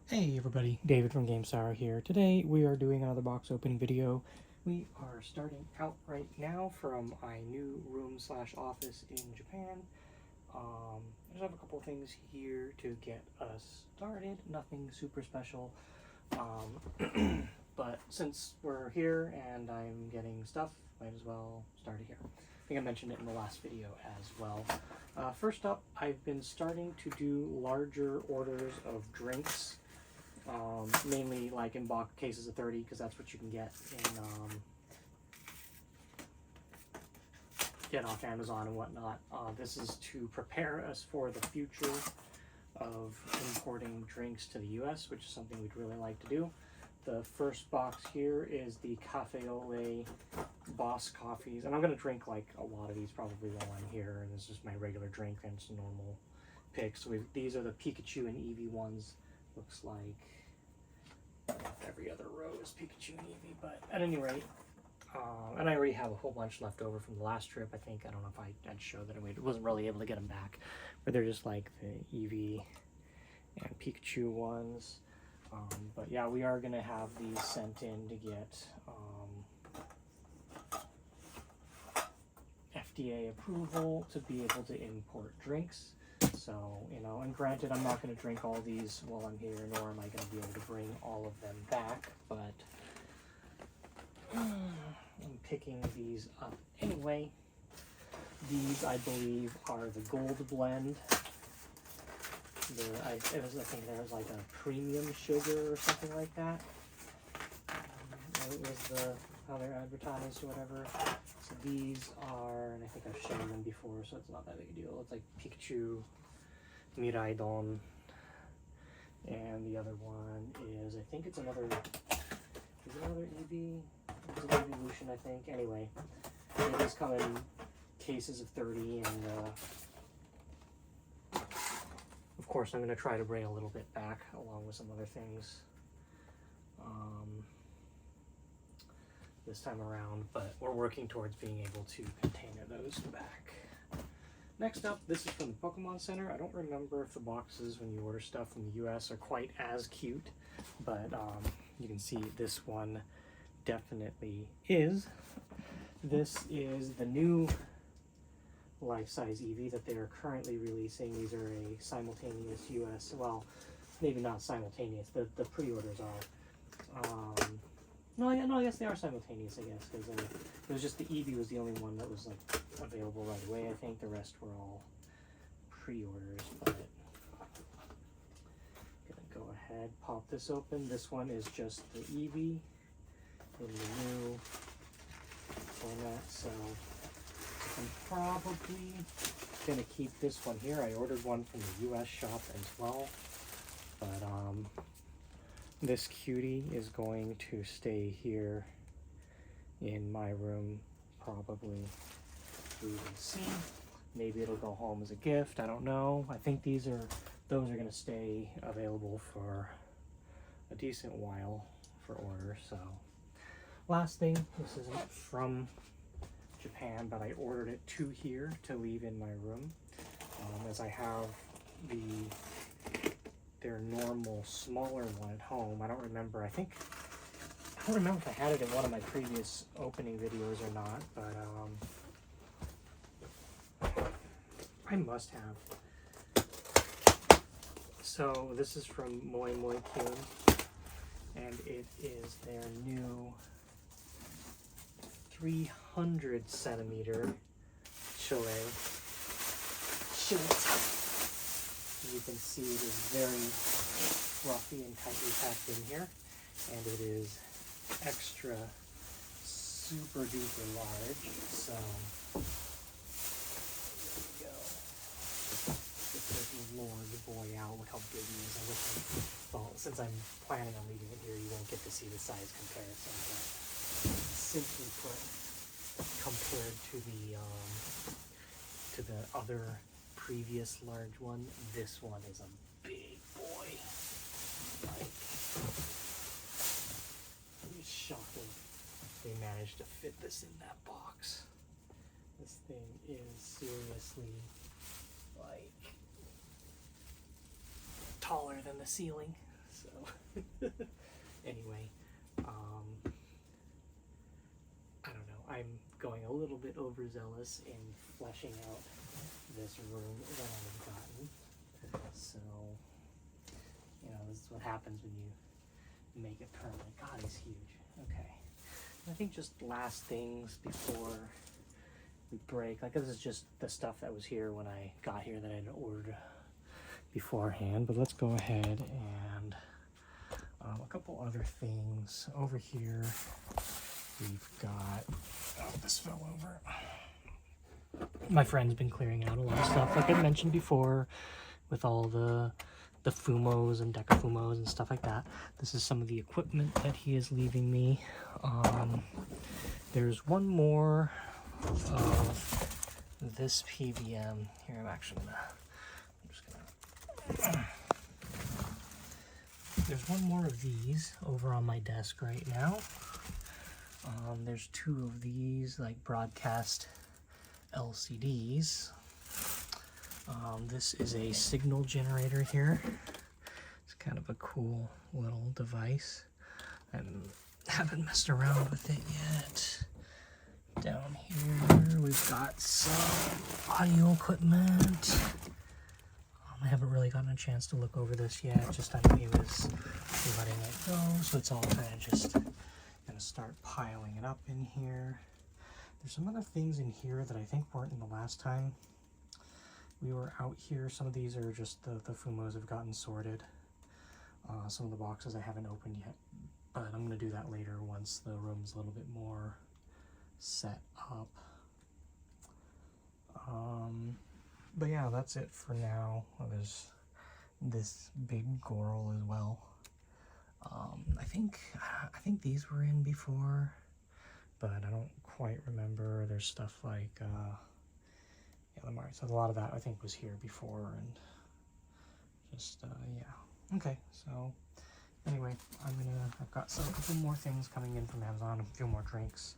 Hey everybody, David from GameStar here. Today we are doing another box opening video. We are starting out right now from my new room slash office in Japan. I just have a couple things here to get us started. Nothing super special. But since we're here and I'm getting stuff, might as well start it here. I think I mentioned it in the last video as well. First up, I've been starting to do larger orders of drinks. Mainly like in box cases of 30, because that's what you can get off Amazon and whatnot. This is to prepare us for the future of importing drinks to the US, which is something we'd really like to do. The first box here is the Cafe Ole Boss coffees, and I'm going to drink like a lot of these probably while I'm here, and this is just my regular drink and it's a normal pick. So these are the Pikachu and Eevee ones. Looks like every other row is Pikachu and Eevee, but at any rate, and I already have a whole bunch left over from the last trip. I think, I don't know if I'd show that I wasn't really able to get them back, but they're just like the Eevee and Pikachu ones. But yeah, we are going to have these sent in to get FDA approval to be able to import drinks. So, you know, and granted, I'm not going to drink all these while I'm here, nor am I going to be able to bring all of them back, but I'm picking these up anyway. These, I believe, are the gold blend. I think there was like a premium sugar or something like that. It was how they're advertised or whatever. So these are, and I think I've shown them before, so it's not that big a deal. It's like Pikachu, Miraidon, and the other one is, I think it's another, is it another Eevee? It's an Evolution, I think. Anyway, these come in cases of 30, and of course I'm going to try to bring a little bit back along with some other things this time around, but we're working towards being able to container those back. Next up, this is from the Pokemon Center. I don't remember if the boxes when you order stuff from the US are quite as cute, but you can see this one definitely is. This is the new life-size Eevee that they are currently releasing. These are a simultaneous US, well, maybe not simultaneous, the pre-orders are. No, I guess they are simultaneous, I guess, because it was just the Eevee was the only one that was like available right away. I think the rest were all pre-orders, but gonna go ahead, pop this open. This one is just the Eevee in the new format, so I'm probably gonna keep this one here. I ordered one from the US shop as well, but this cutie is going to stay here in my room, probably. We will see. Maybe it'll go home as a gift. I don't know. I think those are going to stay available for a decent while for order. So, last thing. This isn't from Japan, but I ordered it to here to leave in my room, as I have their normal smaller one at home. I don't remember. I don't remember if I had it in one of my previous opening videos or not, but I must have. So this is from Moi Moi Kyun, and it is their new 300 centimeter Chile. You can see it is very fluffy and tightly packed in here, and it is extra super duper large. So there we go. This is Lord boy out. Look how big he is. I wish well, since I'm planning on leaving it here, you won't get to see the size comparison. But simply put, compared to the other previous large one, this one is a big boy. Like, it's shocking they managed to fit this in that box. This thing is seriously like taller than the ceiling. So So anyway, I don't know. I'm going a little bit overzealous in fleshing out this room that I've gotten. So, you know, this is what happens when you make it permanent. God, he's huge. Okay. I think just last things before we break. Like, this is just the stuff that was here when I got here that I had ordered beforehand. But let's go ahead and a couple other things over here. We've got, oh, this fell over. My friend's been clearing out a lot of stuff, like I mentioned before, with all the Fumos and Decafumos and stuff like that. This is some of the equipment that he is leaving me. There's one more of this PVM. Here, I'm just gonna there's one more of these over on my desk right now. There's two of these, like, broadcast LCDs. This is a signal generator here. It's kind of a cool little device. I haven't messed around with it yet. Down here we've got some audio equipment. I haven't really gotten a chance to look over this yet. Just I knew he was letting it go, so it's all kind of just gonna start piling it up in here. There's some other things in here that I think weren't in the last time we were out here. Some of these are just the Fumos have gotten sorted. Some of the boxes I haven't opened yet, but I'm gonna do that later once the room's a little bit more set up. But yeah, that's it for now. Oh, there's this big Goral as well. I think these were in before, but I don't quite remember. There's stuff like yeah, so a lot of that I think was here before, and just yeah. Okay, so anyway, I've got a couple more things coming in from Amazon, a few more drinks,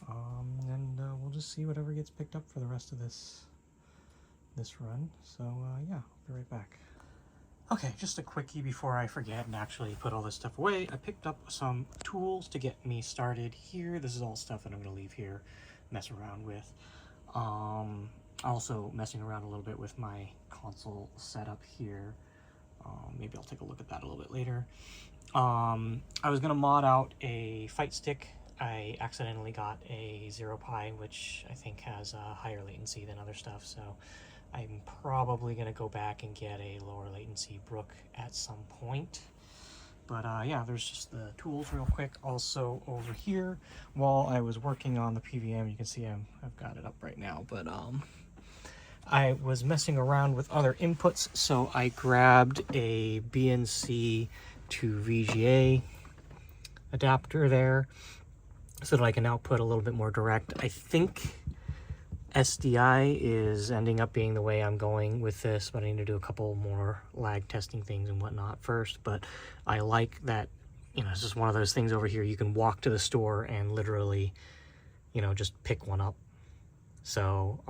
and we'll just see whatever gets picked up for the rest of this run. So yeah, I'll be right back. Okay, just a quickie before I forget and actually put all this stuff away. I picked up some tools to get me started here. This is all stuff that I'm going to leave here, mess around with. Also messing around a little bit with my console setup here. Maybe I'll take a look at that a little bit later. I was going to mod out a fight stick. I accidentally got a 0Pi, which I think has a higher latency than other stuff, so I'm probably going to go back and get a lower latency Brook at some point. But yeah, there's just the tools real quick. Also over here, while I was working on the PVM, you can see I've got it up right now, but I was messing around with other inputs, so I grabbed a BNC to VGA adapter there so that I can output a little bit more direct. I think SDI is ending up being the way I'm going with this, but I need to do a couple more lag testing things and whatnot first. But I like that, you know, it's just one of those things over here. You can walk to the store and literally, you know, just pick one up. So,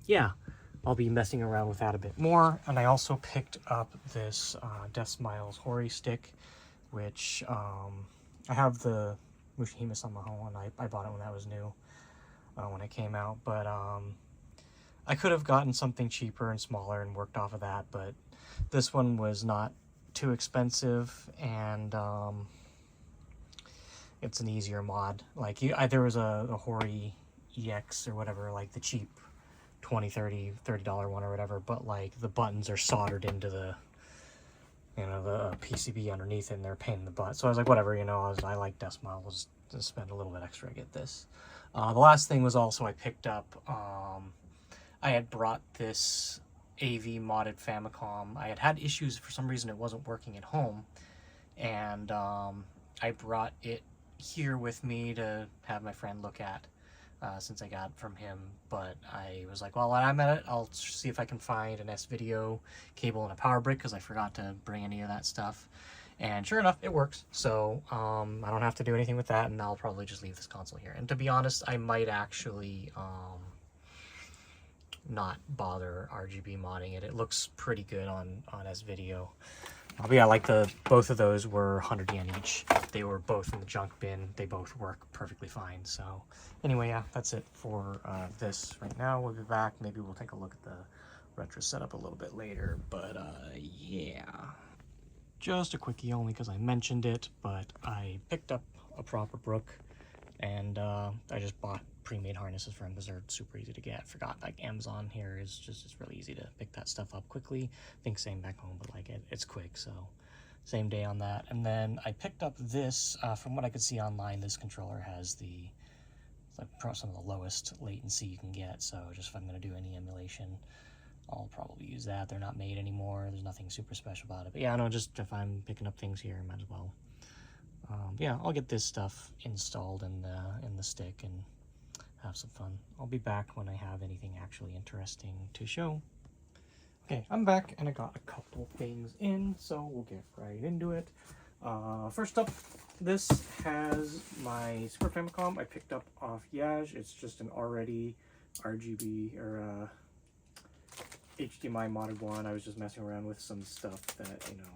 yeah, I'll be messing around with that a bit more. And I also picked up this Death Smiles Hori stick, which I have the Mushihime Samaho, and I bought it when that was new. When it came out, but I could have gotten something cheaper and smaller and worked off of that, but this one was not too expensive, and it's an easier mod. Like, there was a Hori EX or whatever, like the cheap $20 one or whatever, but like the buttons are soldered into the, you know, the PCB underneath it, and they're a pain in the butt. So I was like, whatever, you know, I like Death Smile, we'll just spend a little bit extra to get this. The last thing was also I picked up, I had brought this AV modded Famicom. I had issues, for some reason it wasn't working at home, and I brought it here with me to have my friend look at, since I got it from him. But I was like, well, while I'm at it, I'll see if I can find an S-Video cable and a power brick, because I forgot to bring any of that stuff. And sure enough, it works. So I don't have to do anything with that, and I'll probably just leave this console here. And to be honest, I might actually not bother RGB modding it. It looks pretty good on S-Video. But yeah, like both of those were 100 yen each. They were both in the junk bin. They both work perfectly fine. So anyway, yeah, that's it for this right now. We'll be back. Maybe we'll take a look at the retro setup a little bit later. But yeah, just a quickie only because I mentioned it. But I picked up a proper brook, and I just bought pre-made harnesses for them because they're super easy to get. Forgot, like, Amazon here is just, it's really easy to pick that stuff up quickly. I think same back home, but like it's quick, so same day on that. And then I picked up this, from what I could see online, this controller has the, like, some of the lowest latency you can get, so just if I'm going to do any emulation, I'll probably use that. They're not made anymore. There's nothing super special about it. But yeah, no, just if I'm picking up things here, might as well. Yeah, I'll get this stuff installed in the stick and have some fun. I'll be back when I have anything actually interesting to show. Okay, I'm back and I got a couple things in, so we'll get right into it. First up, this has my Super Famicom I picked up off Yaj. It's just an already RGB or HDMI modded one. I was just messing around with some stuff that, you know,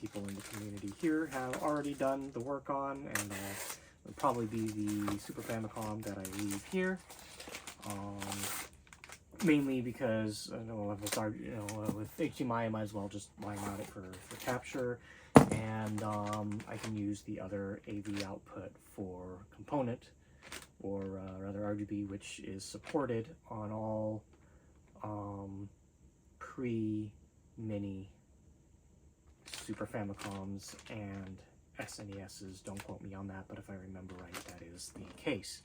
people in the community here have already done the work on, and it'll probably be the Super Famicom that I leave here. Mainly because with HDMI, I might as well just line out it for capture, and I can use the other AV output for component, or rather RGB, which is supported on all pre-mini Super Famicoms and SNESs. Don't quote me on that, but if I remember right, that is the case.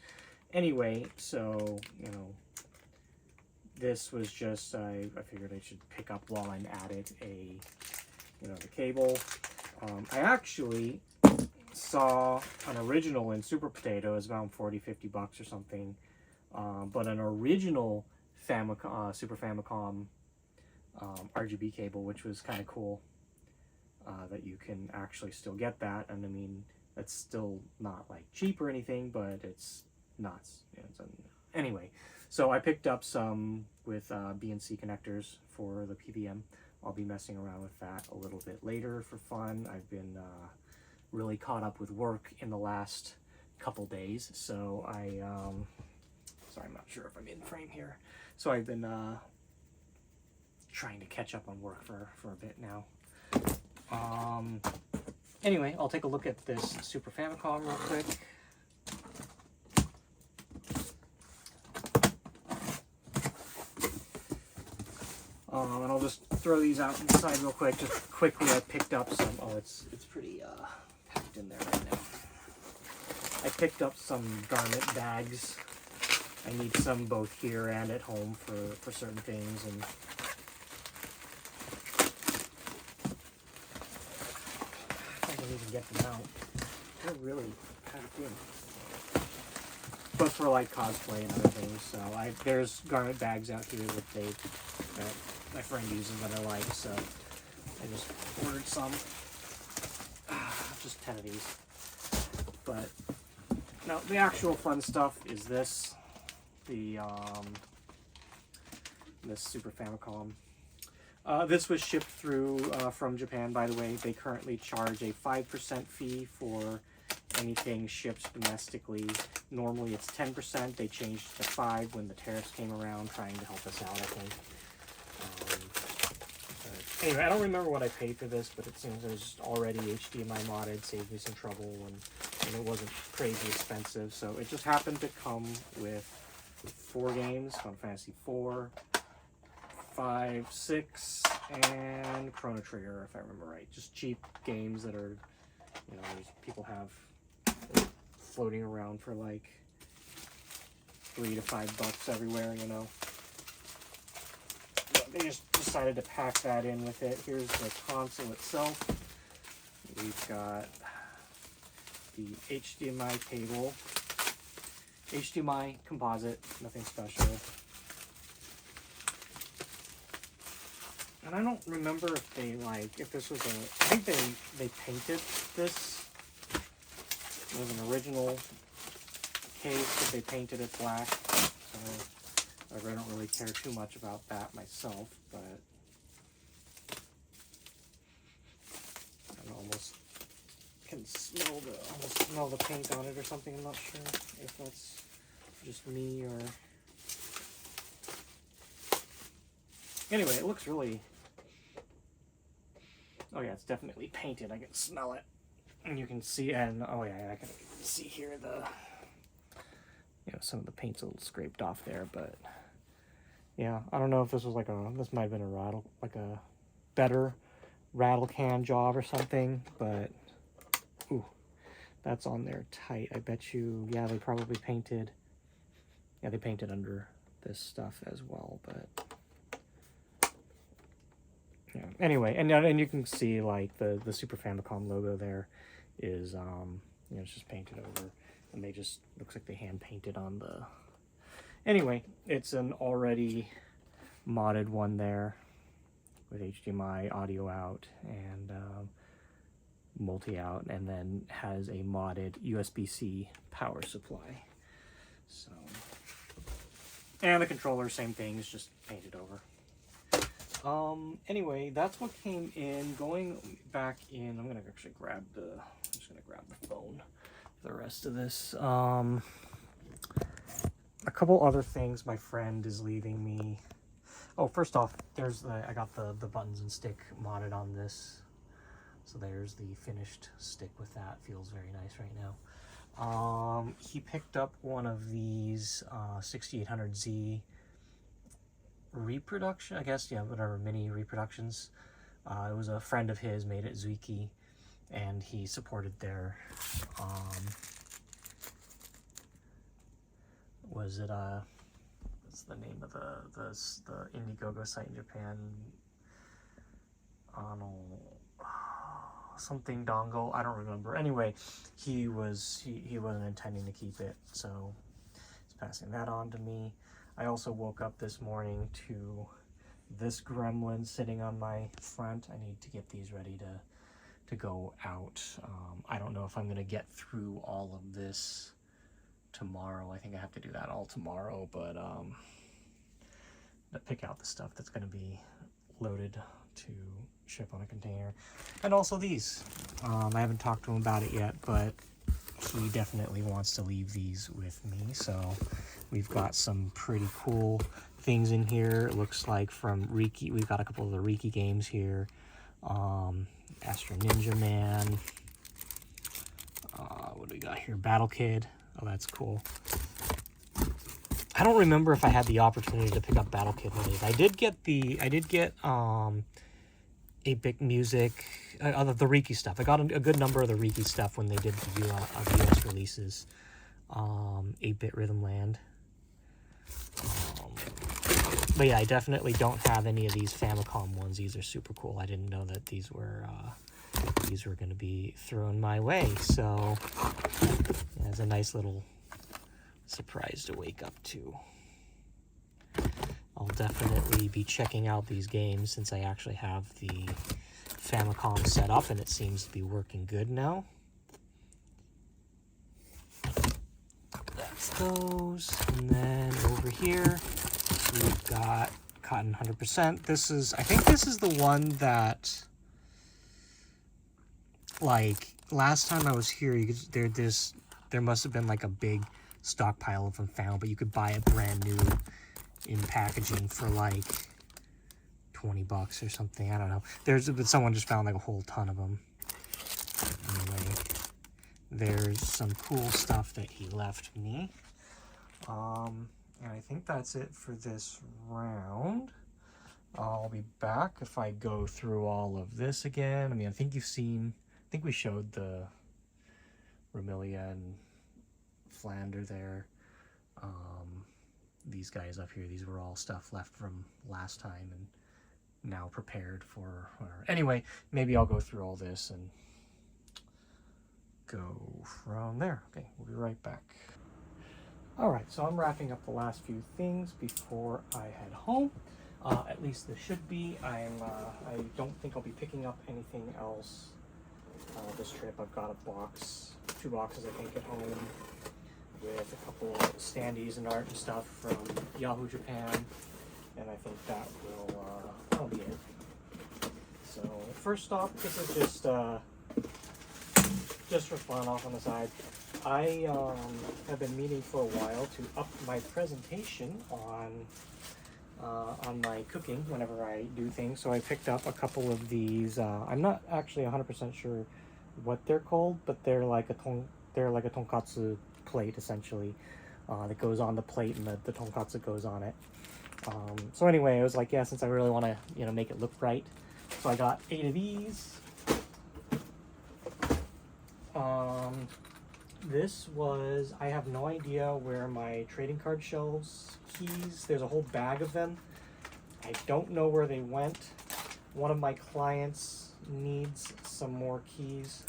Anyway, so, you know, this was just, I figured I should pick up while I'm at it the cable. I actually saw an original in Super Potato. It's around 40-50 bucks or something, but an original Super Famicom RGB cable, which was kind of cool. That you can actually still get that, and I mean, it's still not like cheap or anything, but it's nuts. Anyway, so I picked up some with BNC connectors for the PVM. I'll be messing around with that a little bit later for fun. I've been really caught up with work in the last couple days, so sorry, I'm not sure if I'm in frame here. So I've been trying to catch up on work for a bit now. Anyway, I'll take a look at this Super Famicom real quick. And I'll just throw these out inside real quick. Just quickly, I picked up some. Oh, it's pretty packed in there right now. I picked up some garment bags. I need some both here and at home for certain things, and even get them out. They're really packed in. But for like cosplay and other things, so there's garment bags out here that my friend uses that I like, so I just ordered some. Just 10 of these. But now the actual fun stuff is this, this Super Famicom. This was shipped through from Japan, by the way. They currently charge a 5% fee for anything shipped domestically. Normally it's 10%. They changed to 5% when the tariffs came around, trying to help us out, I think. Anyway, I don't remember what I paid for this, but it seems it was already HDMI modded, saved me some trouble, and it wasn't crazy expensive. So it just happened to come with 4 games: Final Fantasy 4, 5, 6, and Chrono Trigger, if I remember right. Just cheap games that are, you know, people have floating around for like $3 to $5 everywhere, you know. But they just decided to pack that in with it. Here's the console itself. We've got the HDMI cable, HDMI composite, nothing special. And I don't remember if they if this was I think they painted this. It was an original case, but they painted it black. So I don't really care too much about that myself, but can almost smell the paint on it or something. I'm not sure if that's just me or... Anyway, it looks really... Oh yeah, it's definitely painted. I can smell it. And you can see, and oh yeah, I can see here the... You know, some of the paint's a little scraped off there, but... Yeah, I don't know if this was like this might have been a rattle, like a better rattle can job or something, but... Ooh, that's on there tight. I bet you, yeah, they probably painted... Yeah, they painted under this stuff as well, but... Yeah. Anyway, and you can see like the Super Famicom logo there is, you know, it's just painted over, and they just, looks like they hand painted on the... Anyway, it's an already modded one there with HDMI audio out and multi-out, and then has a modded USB-C power supply. So, and the controller, same thing, is just painted over. Anyway, that's what came in. Going back in, I'm gonna actually grab I'm just gonna grab the phone for the rest of this. A couple other things my friend is leaving me. Oh, first off, I got the buttons and stick modded on this. So there's the finished stick with that. Feels very nice right now. He picked up one of these 6800Z reproduction, I guess, yeah, whatever, mini reproductions. It was a friend of his, made it Zuiki, and he supported their, was it, what's the name of the Indiegogo site in Japan? Something dongle, I don't remember. Anyway, he wasn't intending to keep it, so he's passing that on to me. I also woke up this morning to this gremlin sitting on my front. I need to get these ready to go out. I don't know if I'm gonna get through all of this tomorrow. I think I have to do that all tomorrow, but to pick out the stuff that's gonna be loaded to ship on a container. And also these. I haven't talked to him about it yet, but he definitely wants to leave these with me, so we've got some pretty cool things in here. It looks like from Riki, we've got a couple of the Riki games here. Astro Ninja Man. What do we got here? Battle Kid. Oh, that's cool. I don't remember if I had the opportunity to pick up Battle Kid one of these. I did get 8-bit music, the Riki stuff. I got a good number of the Riki stuff when they did the US releases. 8-bit Rhythm Land. But yeah, I definitely don't have any of these Famicom ones. These are super cool. I didn't know that these were going to be thrown my way. So yeah, it's a nice little surprise to wake up to. I'll definitely be checking out these games since I actually have the Famicom set up and it seems to be working good now. That's those. And then over here, we've got Cotton 100%. This is, I think this is the one that, like, last time I was here, you could, there must have been like a big stockpile of them found, but you could buy it brand new in packaging for like 20 bucks or something. I don't know. But someone just found like a whole ton of them. Anyway, there's some cool stuff that he left me. And I think that's it for this round. I'll be back if I go through all of this again. I mean, I think we showed the Romilia and Flander there. These guys up here, these were all stuff left from last time and now prepared for whatever. Anyway, maybe I'll go through all this and go from there. Okay, we'll be right back. Alright, so I'm wrapping up the last few things before I head home. At least this should be. I don't think I'll be picking up anything else this trip. I've got two boxes I think at home with a couple of standees and art and stuff from Yahoo Japan, and I think that'll be it. So first off, this is just just for fun off on the side, I have been meaning for a while to up my presentation on my cooking whenever I do things. So I picked up a couple of these. I'm not actually 100% sure what they're called, but they're like a tonkatsu plate essentially that goes on the plate, and the tonkatsu goes on it. So anyway, I was like, yeah, since I really want to make it look right, so I got 8 of these. This was, I have no idea where my trading card shelves keys, there's a whole bag of them. I don't know where they went. One of my clients needs some more keys.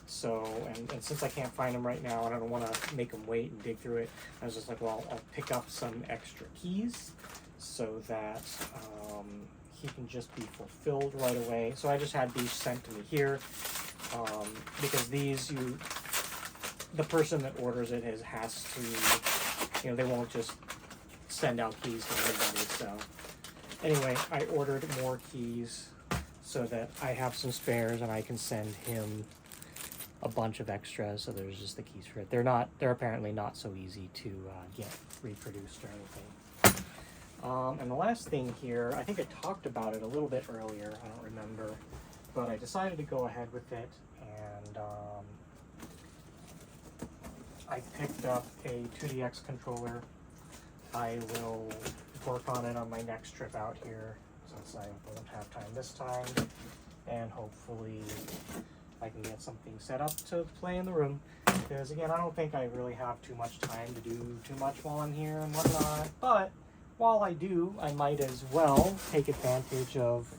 So, and since I can't find them right now and I don't want to make them wait and dig through it, I was just like, well, I'll pick up some extra keys so that he can just be fulfilled right away. So I just had these sent to me here because these, the person that orders it has to, they won't just send out keys to everybody. So anyway, I ordered more keys so that I have some spares and I can send him a bunch of extras. So there's just the keys for it. They're apparently not so easy to get reproduced or anything. And the last thing here, I think I talked about it a little bit earlier, I don't remember, but I decided to go ahead with it, and I picked up a 2DX controller. I will work on it on my next trip out here, since I won't have time this time, and hopefully I can get something set up to play in the room, because again, I don't think I really have too much time to do too much while I'm here and whatnot, but while I do, I might as well take advantage of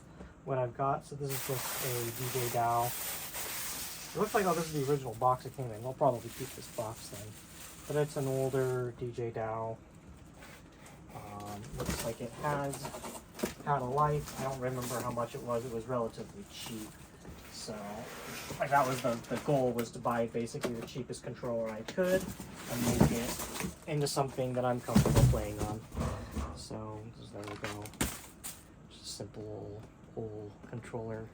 what I've got. So this is just a DJ Dow. It looks like, oh, this is the original box it came in. We'll probably keep this box then. But it's an older DJ Dow. Looks like it has had a life. I don't remember how much it was. It was relatively cheap. So, like, that was the goal, was to buy basically the cheapest controller I could and make it into something that I'm comfortable playing on. So, there we go. Just a simple old controller.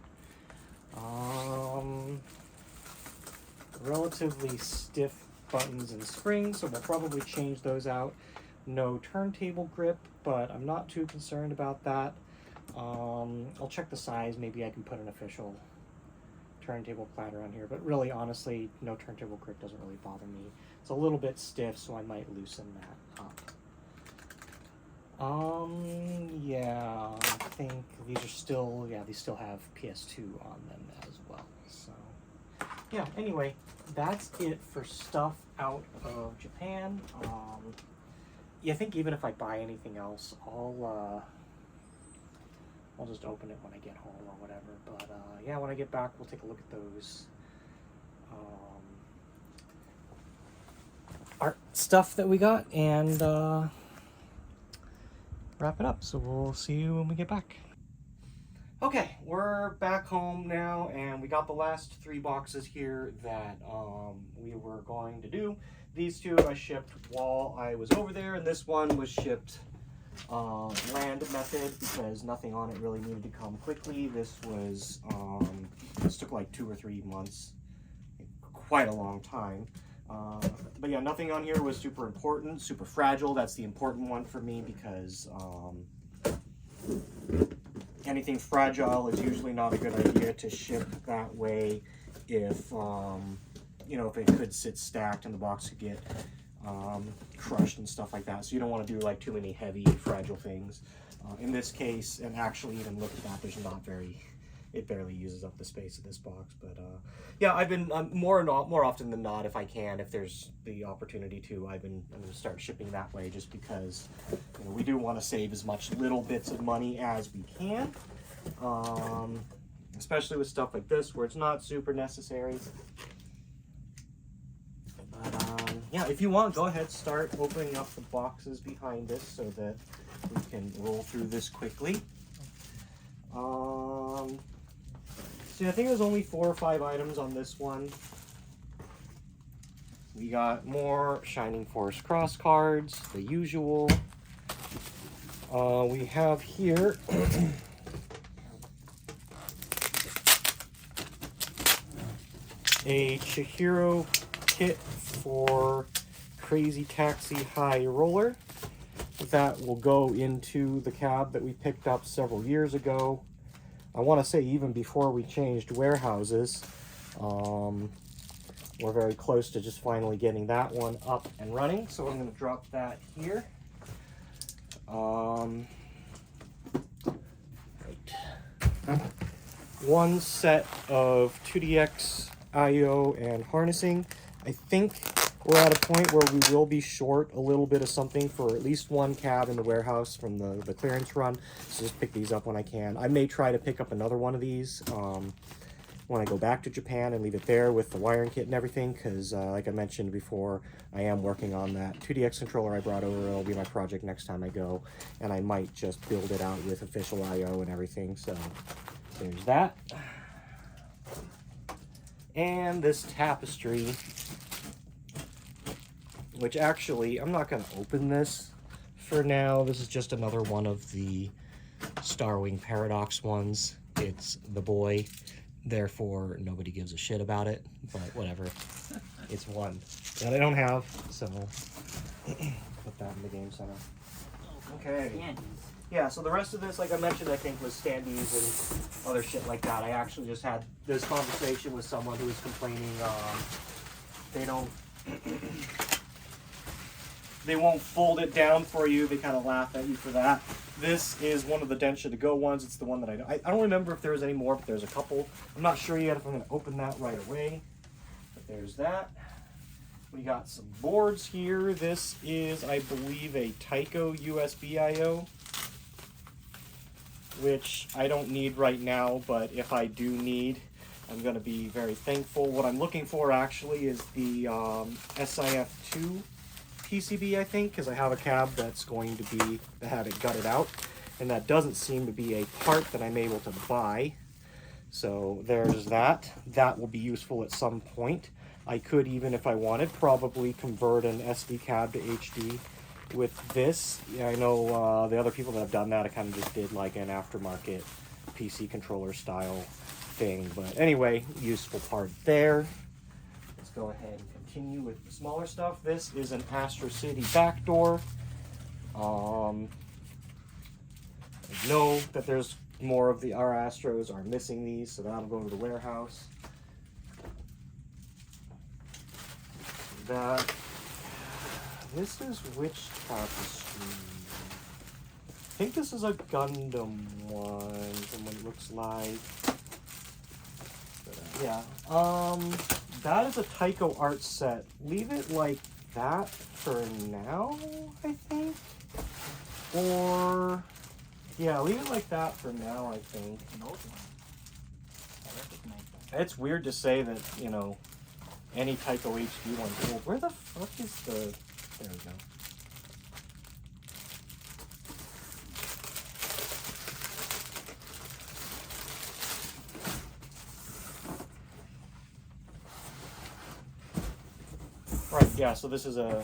Relatively stiff buttons and springs, so we'll probably change those out. No turntable grip, but I'm not too concerned about that. I'll check the size. Maybe I can put an official turntable platter on here, but really, honestly, no turntable grip doesn't really bother me. It's a little bit stiff, so I might loosen that up. Yeah, I think these are still, these still have PS2 on them as well. So, yeah, anyway, that's it for stuff out of Japan. I think even if I buy anything else, I'll just open it when I get home or whatever. But yeah, when I get back, we'll take a look at those art stuff that we got and wrap it up. So we'll see you when we get back. Okay, we're back home now, and we got the last 3 boxes here that we were going to do. These 2 I shipped while I was over there, and this one was shipped land method because nothing on it really needed to come quickly. This was this took like 2 or 3 months, quite a long time. But yeah, nothing on here was super important, super fragile. That's the important one for me, because anything fragile is usually not a good idea to ship that way. If if it could sit stacked and the box could get crushed and stuff like that. So you don't want to do like too many heavy, fragile things. In this case, and actually even look at that, there's not very, it barely uses up the space of this box. But yeah, I've been more often than not, if I can, if there's the opportunity to, I'm going to start shipping that way, just because we do want to save as much little bits of money as we can, especially with stuff like this where it's not super necessary. But yeah, if you want, go ahead, start opening up the boxes behind this so that we can roll through this quickly. See, I think there's only 4 or 5 items on this one. We got more Shining Force Cross cards, the usual. We have here a Chihiro kit for Crazy Taxi High Roller that will go into the cab that we picked up several years ago. I want to say even before we changed warehouses. We're very close to just finally getting that one up and running, so I'm going to drop that here. Right. One set of 2DX IO and harnessing. I think we're at a point where we will be short a little bit of something for at least one cab in the warehouse from the clearance run, so just pick these up when I can. I may try to pick up another one of these when I go back to Japan and leave it there with the wiring kit and everything, because like I mentioned before, I am working on that 2DX controller I brought over. It'll be my project next time I go, and I might just build it out with official IO and everything. So there's that. And this tapestry, which actually, I'm not going to open this for now. This is just another one of the Starwing Paradox ones. It's the boy. Therefore, nobody gives a shit about it, but whatever. It's one that I don't have, so put that in the game center. Okay. Yeah, so the rest of this, like I mentioned, I think was standees and other shit like that. I actually just had this conversation with someone who was complaining they won't fold it down for you. They kind of laugh at you for that. This is one of the Densha to go ones. It's the one that I don't remember if there was any more, but there's a couple. I'm not sure yet if I'm going to open that right away. But there's that. We got some boards here. This is, I believe, a Tyco USB IO, which I don't need right now, but if I do need, I'm going to be very thankful. What I'm looking for actually is the SIF2 PCB, I think, because I have a cab that's going to be to have it gutted out, and that doesn't seem to be a part that I'm able to buy. So there's that. That will be useful at some point. I could, even if I wanted, probably convert an SD cab to HD with this. Yeah, I know the other people that have done that, I kind of just did like an aftermarket PC controller style thing. But anyway, useful part there. Let's go ahead and continue with the smaller stuff. This is an Astro City back door. I know that there's more of our Astros are missing these, so that'll go to the warehouse. This is which tapestry? I think this is a Gundam one from what it looks like. Yeah. That is a Tyco art set. Leave it like that for now, I think. Or yeah, leave it like that for now, I think. It's weird to say that, you know, any Tyco HD one. Well, where the fuck is the... There we go. Right, yeah, so this is a...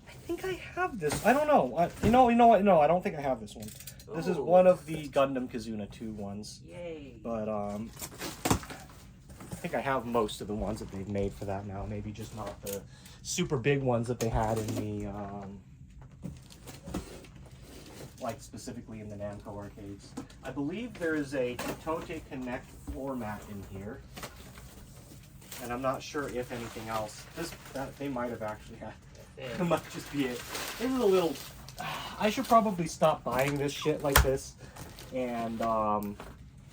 I think I have this. I don't know. You know what? No, I don't think I have this one. Ooh. This is one of the Gundam Kizuna 2 ones. Yay. But, I think I have most of the ones that they've made for that now. Maybe just not the super big ones that they had in the, like specifically in the Namco arcades. I believe there is a Kote Connect floor mat in here. And I'm not sure if anything else. They might have actually had. It might just be it. This is a little... I should probably stop buying this shit like this. And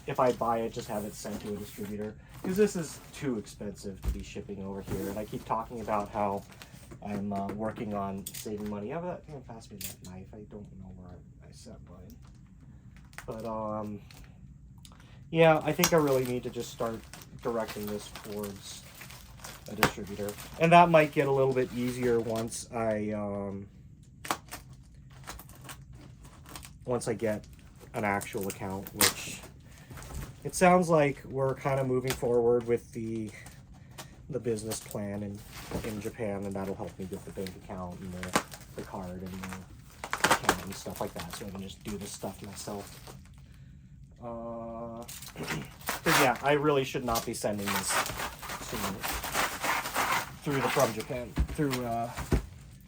if I buy it, just have it sent to a distributor. Because this is too expensive to be shipping over here. And I keep talking about how I'm working on saving money. Yeah, but can pass me that knife. I don't know where I set mine. But yeah, I think I really need to just start directing this towards a distributor, and that might get a little bit easier once I get an actual account, which it sounds like we're kind of moving forward with the business plan in Japan, and that'll help me get the bank account and the card and the account and stuff like that, so I can just do this stuff myself. But yeah, I really should not be sending this through the From Japan, through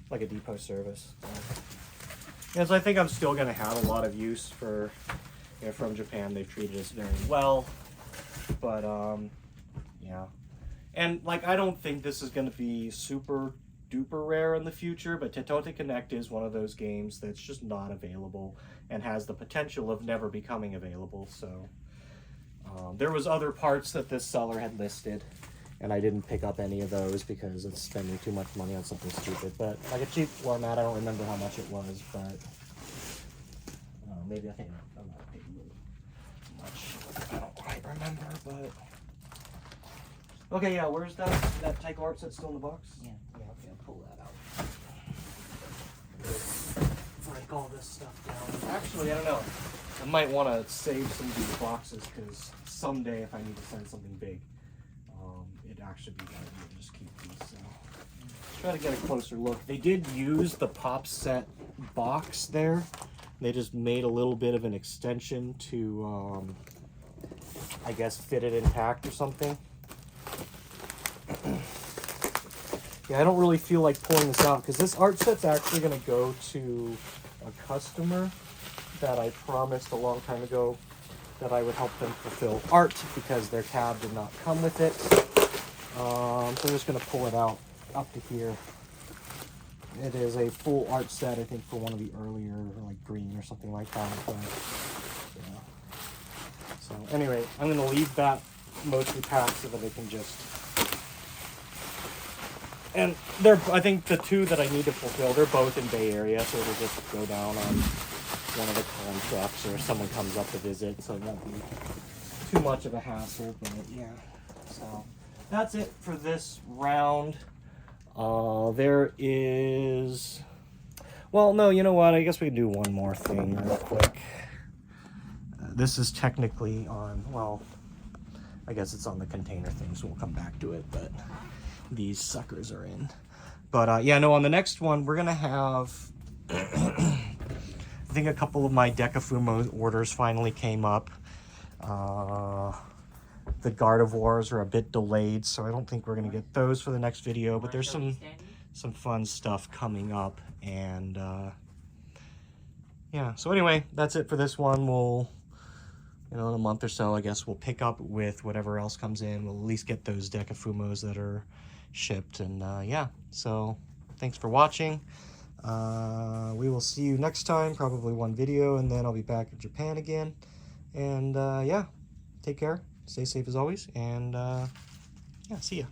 like a depot service. Yeah, so I think I'm still going to have a lot of use for, you know, From Japan. They've treated us very well. But, yeah. And, like, I don't think this is going to be super duper rare in the future, but Kote Connect is one of those games that's just not available and has the potential of never becoming available. So, there was other parts that this seller had listed, and I didn't pick up any of those because it's spending too much money on something stupid. But like a cheap floor mat, I don't remember how much it was, but maybe I think I'm not paying much. I don't quite remember, but okay, yeah. Where's that Taiko art set still in the box? Yeah. Yeah. Okay, I'll pull that out. Break all this stuff down. Actually, I don't know. I might want to save some of these boxes because someday, if I need to send something big, it'd actually be better to just keep these. So let's try to get a closer look. They did use the pop set box there. They just made a little bit of an extension to, I guess, fit it intact or something. Yeah, I don't really feel like pulling this out because this art set's actually going to go to a customer that I promised a long time ago that I would help them fulfill art because their tab did not come with it. So I'm just going to pull it out up to here. It is a full art set, I think, for one of the earlier, like green or something like that. But, yeah. So anyway, I'm going to leave that mostly packed so that they can just... And I think the two that I need to fulfill, they're both in Bay Area, so it'll just go down on one of the con trucks or someone comes up to visit, so it won't be too much of a hassle, but yeah. So that's it for this round. There is... Well, no, you know what? I guess we can do one more thing real quick. This is technically on... Well, I guess it's on the container thing, so we'll come back to it, but... These suckers are in. But yeah, no, on the next one, we're going to have... I think a couple of my Decafumo orders finally came up. The Gardevoirs are a bit delayed, so I don't think we're going to get those for the next video. But there's some fun stuff coming up. And yeah, so anyway, that's it for this one. We'll, you know, in a month or so, I guess we'll pick up with whatever else comes in. We'll at least get those Decafumos that are shipped. And yeah, so thanks for watching. We will see you next time, probably one video, and then I'll be back in Japan again. And yeah, take care, stay safe as always, and yeah, see ya.